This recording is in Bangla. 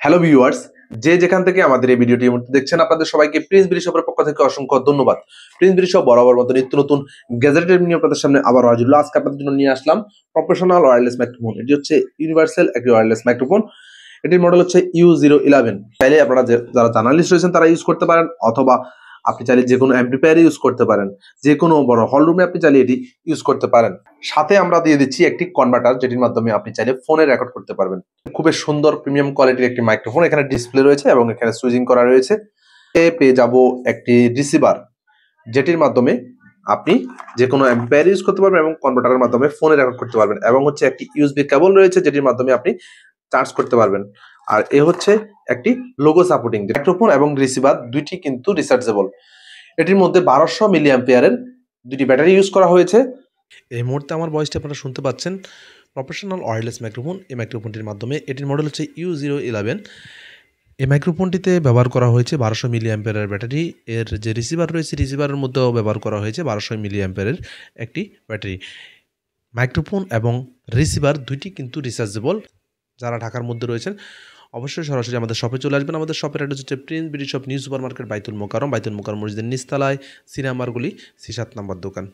হ্যালো ভিউয়ার্স, যে যেখান থেকে আমাদের এই ভিডিওটি এই মুহূর্তে দেখছেন আপনাদের সবাইকে প্রিন্স বিডি শপের পক্ষ থেকে অসংখ্য ধন্যবাদ। প্রিন্স বিডি শপ বরাবর মতো নিত্য নতুন গ্যাজেটের নিয়ে আপনাদের সামনে আবার হাজির হলো। আজকে আপনাদের জন্য নিয়ে আসলাম প্রফেশনাল ওয়্যারলেস মাইক্রোফোন। এটি হচ্ছে ইউনিভার্সাল একটি ওয়্যারলেস মাইক্রোফোন। এটির মডেল হচ্ছে U011। চাইলে আপনারা যারা জার্নালিস্ট রয়েছেন তারা ইউজ করতে পারেন, অথবা আপনি চাইলে যে কোনো অ্যাম্পলিফায়ারে ইউজ করতে পারেন, যে কোনো বড় হল রুমে আপনি চাইলে এটি ইউজ করতে পারেন। সাথে আমরা দিয়ে দিচ্ছি একটি কনভার্টার, যেটির মাধ্যমে আপনি চাইলে ফোনে রেকর্ড করতে পারবেন। খুবই সুন্দর প্রিমিয়াম কোয়ালিটির একটি মাইক্রোফোন। এখানে ডিসপ্লে রয়েছে এবং এখানে সুইচিং করা রয়েছে। পেয়ে যাব একটি রিসিভার, যেটির মাধ্যমে আপনি যে কোনো অ্যাম্পলিফায়ার ইউজ করতে পারবেন এবং কনভার্টারের মাধ্যমে ফোনে রেকর্ড করতে পারবেন। এবং হচ্ছে একটি ইউএসবি কেবল রয়েছে, যেটির মাধ্যমে আপনি চার্জ করতে পারবেন। আর এ হচ্ছে একটি লোগো সাপোর্টিং মাইক্রোফোন এবং রিসিভার, দুইটি কিন্তু রিচার্জেবল। এটির মধ্যে 1200 মিলি অ্যাম্পিয়ারের দুটি ব্যাটারি ইউজ করা হয়েছে। এই মুহূর্তে আমার ভয়েসটি আপনারা শুনতে পাচ্ছেন। প্রফেশনাল ওয়্যারলেস মাইক্রোফোন, এই মাইক্রোফোনটির মাধ্যমে, এটির মডেল হচ্ছে U011। এই মাইক্রোফোনটিতে ব্যবহার করা হয়েছে 1200 মিলি অ্যাম্পিয়ারের ব্যাটারি। এর যে রিসিভার রয়েছে, রিসিভারের মধ্যেও ব্যবহার করা হয়েছে 1200 মিলি অ্যাম্পিয়ারের একটি ব্যাটারি। মাইক্রোফোন এবং রিসিভার দুইটি কিন্তু রিচার্জেবল। যারা ঢাকার মধ্যে রয়েছেন অবশ্যই সরাসরি আমাদের শপে চলে আসবেন। আমাদের শপের অ্যাড্রেস হচ্ছে Prince BD shop, new super market, বাইতুল মোকাররম মসজিদের নিচতলায়, সিনেমারগুলি, C7 নম্বর দোকান।